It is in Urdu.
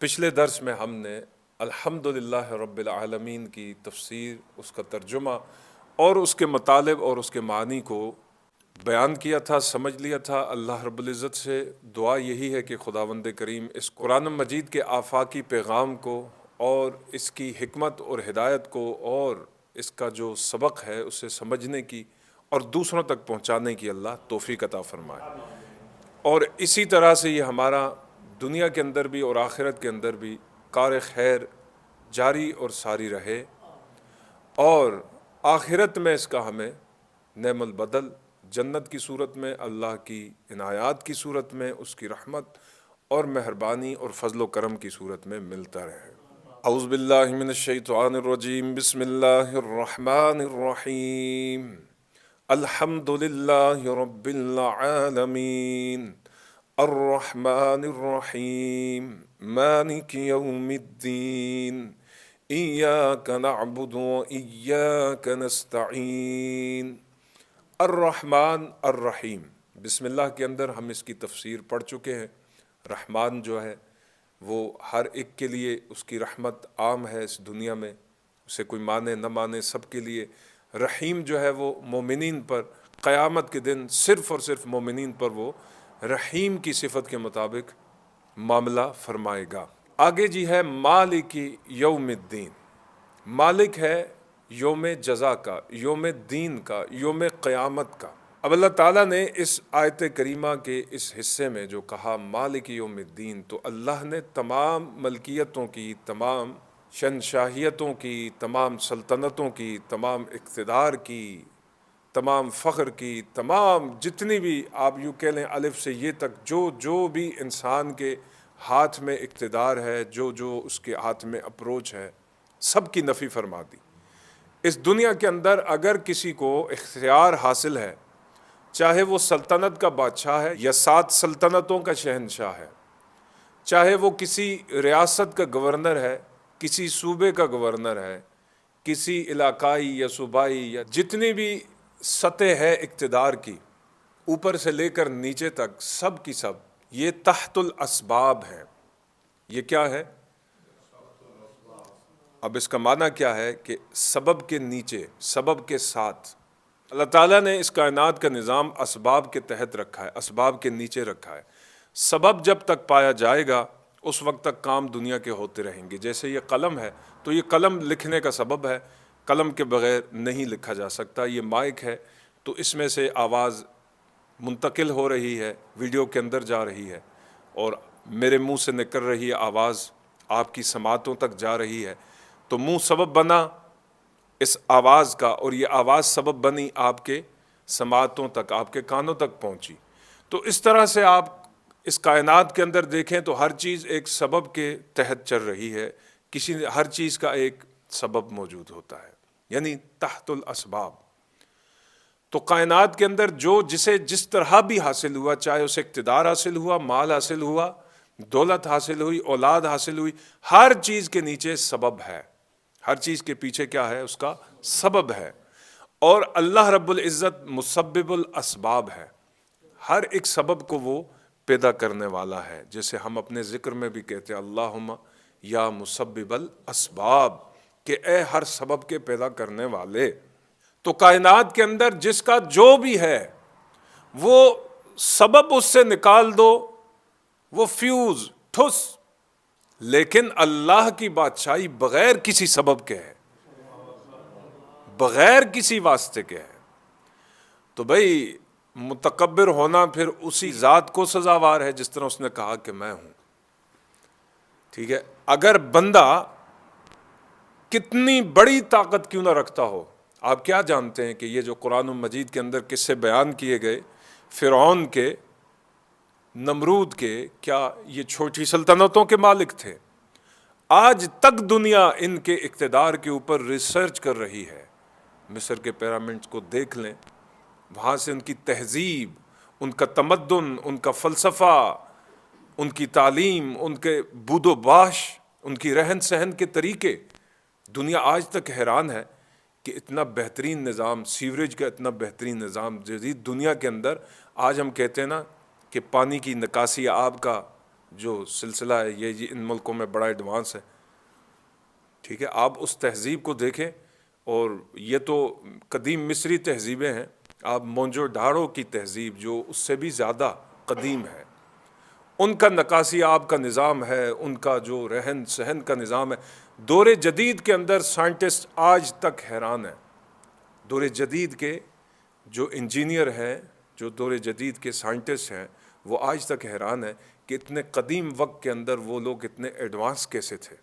پچھلے درس میں ہم نے الحمدللہ رب العالمین کی تفسیر، اس کا ترجمہ اور اس کے مطالب اور اس کے معنی کو بیان کیا تھا، سمجھ لیا تھا۔ اللہ رب العزت سے دعا یہی ہے کہ خداوند کریم اس قرآن مجید کے آفاقی پیغام کو اور اس کی حکمت اور ہدایت کو اور اس کا جو سبق ہے اسے سمجھنے کی اور دوسروں تک پہنچانے کی اللہ توفیق عطا فرمائے، اور اسی طرح سے یہ ہمارا دنیا کے اندر بھی اور آخرت کے اندر بھی کار خیر جاری اور ساری رہے، اور آخرت میں اس کا ہمیں نعم البدل جنت کی صورت میں، اللہ کی عنایات کی صورت میں، اس کی رحمت اور مہربانی اور فضل و کرم کی صورت میں ملتا رہے۔ اعوذ باللہ من الشیطان الرجیم، بسم اللہ الرحمن الرحیم، الحمد للہ رب العالمین، الرحمن الرحیم، مالک یوم الدین، ایاک نعبد و ایاک نستعین۔ الرحمن الرحیم، بسم اللہ کے اندر ہم اس کی تفسیر پڑھ چکے ہیں۔ رحمان جو ہے وہ ہر ایک کے لیے اس کی رحمت عام ہے اس دنیا میں، اسے کوئی مانے نہ مانے سب کے لیے۔ رحیم جو ہے وہ مومنین پر قیامت کے دن صرف اور صرف مومنین پر وہ رحیم کی صفت کے مطابق معاملہ فرمائے گا۔ آگے جی ہے مالک یوم الدین، مالک ہے یوم جزا کا، یوم دین کا، یوم قیامت کا۔ اب اللہ تعالیٰ نے اس آیت کریمہ کے اس حصے میں جو کہا مالک یوم الدین، تو اللہ نے تمام ملکیتوں کی، تمام شہنشاہیتوں کی، تمام سلطنتوں کی، تمام اقتدار کی، تمام فخر کی، تمام جتنی بھی آپ یوں کہہ لیں الف سے یہ تک جو بھی انسان کے ہاتھ میں اقتدار ہے، جو اس کے ہاتھ میں اپروچ ہے، سب کی نفی فرما دی۔ اس دنیا کے اندر اگر کسی کو اختیار حاصل ہے، چاہے وہ سلطنت کا بادشاہ ہے یا 7 سلطنتوں کا شہنشاہ ہے، چاہے وہ کسی ریاست کا گورنر ہے، کسی صوبے کا گورنر ہے، کسی علاقائی یا صوبائی یا جتنی بھی سطح ہے اقتدار کی، اوپر سے لے کر نیچے تک، سب کی سب یہ تحت الاسباب ہیں۔ یہ کیا ہے؟ اب اس کا معنی کیا ہے کہ سبب کے نیچے، سبب کے ساتھ۔ اللہ تعالیٰ نے اس کائنات کا نظام اسباب کے تحت رکھا ہے، اسباب کے نیچے رکھا ہے۔ سبب جب تک پایا جائے گا اس وقت تک کام دنیا کے ہوتے رہیں گے۔ جیسے یہ قلم ہے تو یہ قلم لکھنے کا سبب ہے، قلم کے بغیر نہیں لکھا جا سکتا۔ یہ مائک ہے تو اس میں سے آواز منتقل ہو رہی ہے، ویڈیو کے اندر جا رہی ہے، اور میرے منہ سے نکل رہی ہے آواز آپ کی سماعتوں تک جا رہی ہے۔ تو منہ سبب بنا اس آواز کا، اور یہ آواز سبب بنی آپ کے سماعتوں تک، آپ کے کانوں تک پہنچی۔ تو اس طرح سے آپ اس کائنات کے اندر دیکھیں تو ہر چیز ایک سبب کے تحت چل رہی ہے، ہر چیز کا ایک سبب موجود ہوتا ہے، یعنی تحت الاسباب۔ تو کائنات کے اندر جو جسے جس طرح بھی حاصل ہوا، چاہے اسے اقتدار حاصل ہوا، مال حاصل ہوا، دولت حاصل ہوئی، اولاد حاصل ہوئی، ہر چیز کے نیچے سبب ہے، ہر چیز کے پیچھے کیا ہے؟ اس کا سبب ہے۔ اور اللہ رب العزت مسبب الاسباب ہے، ہر ایک سبب کو وہ پیدا کرنے والا ہے۔ جیسے ہم اپنے ذکر میں بھی کہتے ہیں اللہم یا مسبب الاسباب، کہ اے ہر سبب کے پیدا کرنے والے۔ تو کائنات کے اندر جس کا جو بھی ہے وہ سبب اس سے نکال دو، وہ فیوز ٹھس، لیکن اللہ کی بادشاہی بغیر کسی سبب کے ہے، بغیر کسی واسطے کے ہے۔ تو بھئی متکبر ہونا پھر اسی ذات کو سزاوار ہے جس طرح اس نے کہا کہ میں ہوں۔ ٹھیک ہے، اگر بندہ کتنی بڑی طاقت کیوں نہ رکھتا ہو، آپ کیا جانتے ہیں کہ یہ جو قرآن مجید کے اندر قصے بیان کیے گئے فرعون کے، نمرود کے، کیا یہ چھوٹی سلطنتوں کے مالک تھے؟ آج تک دنیا ان کے اقتدار کے اوپر ریسرچ کر رہی ہے۔ مصر کے پیرامڈز کو دیکھ لیں، وہاں سے ان کی تہذیب، ان کا تمدن، ان کا فلسفہ، ان کی تعلیم، ان کے بود و باش، ان کی رہن سہن کے طریقے، دنیا آج تک حیران ہے کہ اتنا بہترین نظام، سیوریج کا اتنا بہترین نظام جدید دنیا کے اندر۔ آج ہم کہتے ہیں نا کہ پانی کی نکاسی آب کا جو سلسلہ ہے یہ ان ملکوں میں بڑا ایڈوانس ہے، ٹھیک ہے. آپ اس تہذیب کو دیکھیں، اور یہ تو قدیم مصری تہذیبیں ہیں. آپ مونجو ڈارو کی تہذیب جو اس سے بھی زیادہ قدیم ہے، ان کا نکاسی آب کا نظام ہے، ان کا جو رہن سہن کا نظام ہے. دور جدید کے اندر سائنٹسٹ آج تک حیران ہیں. دور جدید کے جو انجینئر ہیں، جو دور جدید کے سائنٹسٹ ہیں، وہ آج تک حیران ہیں کہ اتنے قدیم وقت کے اندر وہ لوگ اتنے ایڈوانس کیسے تھے.